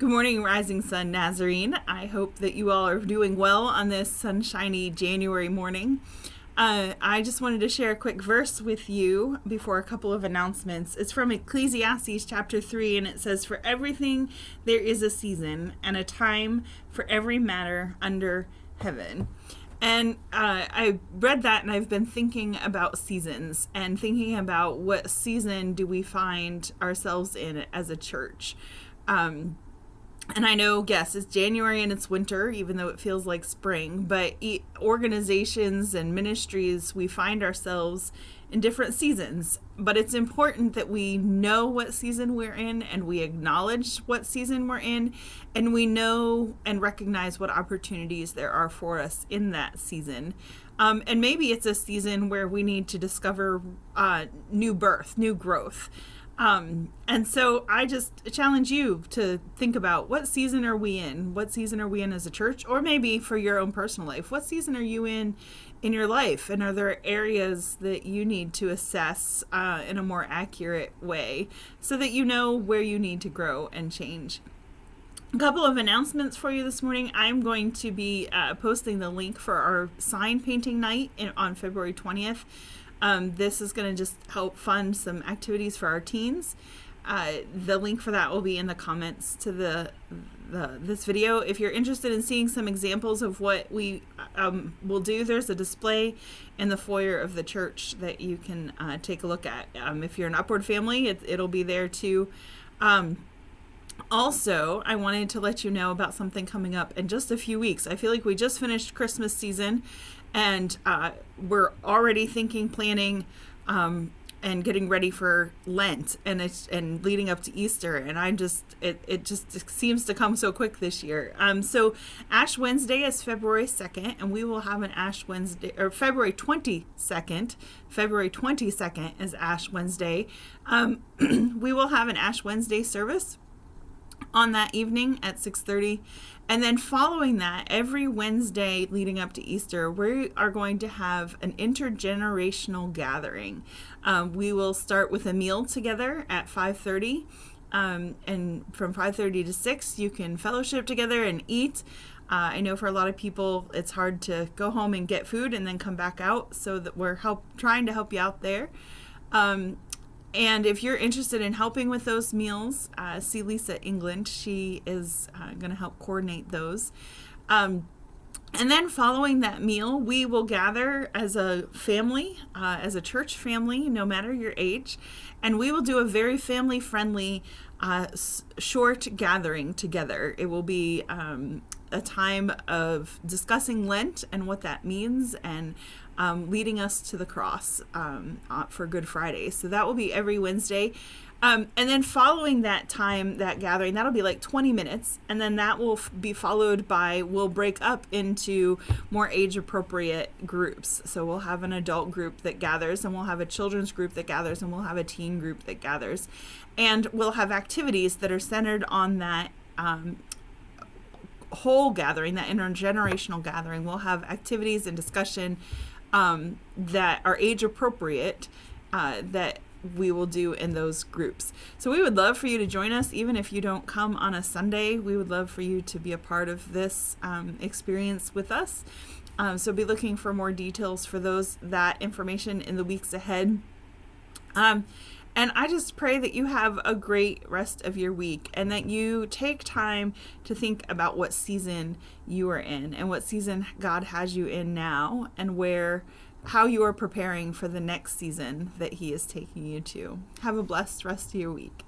Good morning, Rising Sun Nazarene. I hope that you all are doing well on this sunshiny January morning. I just wanted to share a quick verse with you before a couple of announcements. It's from Ecclesiastes chapter 3, and it says, "For everything there is a season and a time for every matter under heaven." And I read that, and I've been thinking about seasons and thinking about what season do we find ourselves in as a church. And I know, yes, it's January and it's winter, even though it feels like spring, but organizations and ministries, we find ourselves in different seasons. But it's important that we know what season we're in, and we acknowledge what season we're in, and we know and recognize what opportunities there are for us in that season. And maybe it's a season where we need to discover new birth, new growth. And so I just challenge you to think about, what season are we in? What season are we in as a church? Or maybe for your own personal life, what season are you in your life? And are there areas that you need to assess in a more accurate way so that you know where you need to grow and change? A couple of announcements for you this morning. I'm going to be posting the link for our sign painting night on February 20th. This is going to just help fund some activities for our teens. The link for that will be in the comments to this video. If you're interested in seeing some examples of what we will do, there's a display in the foyer of the church that you can take a look at. If you're an Upward family, it'll be there too. Also, I wanted to let you know about something coming up in just a few weeks. I feel like we just finished Christmas season, and we're already planning, and getting ready for Lent and leading up to Easter. And it just seems to come so quick this year. So Ash Wednesday is February 2nd, and we will have an Ash Wednesday, or February 22nd. February 22nd is Ash Wednesday. We will have an Ash Wednesday service on that evening at 6:30. And then following that, every Wednesday leading up to Easter, we are going to have an intergenerational gathering. We will start with a meal together at 5:30. And from 5:30 to 6, you can fellowship together and eat. I know for a lot of people, it's hard to go home and get food and then come back out, so that we're trying to help you out there. And if you're interested in helping with those meals, see Lisa England. She is going to help coordinate those. And then following that meal, we will gather as a family, as a church family, no matter your age, and we will do a very family-friendly short gathering together. It will be a time of discussing Lent and what that means, and leading us to the cross for Good Friday. So that will be every Wednesday. And then following that time, that gathering, that'll be like 20 minutes. And then that will be followed by, we'll break up into more age-appropriate groups. So we'll have an adult group that gathers, and we'll have a children's group that gathers, and we'll have a teen group that gathers. And we'll have activities that are centered on that whole gathering, that intergenerational gathering. We'll have activities and discussion that are age appropriate that we will do in those groups. So we would love for you to join us, even if you don't come on a Sunday. We would love for you to be a part of this experience with us. So be looking for more details for that information in the weeks ahead. And I just pray that you have a great rest of your week, and that you take time to think about what season you are in, and what season God has you in now, and how you are preparing for the next season that He is taking you to. Have a blessed rest of your week.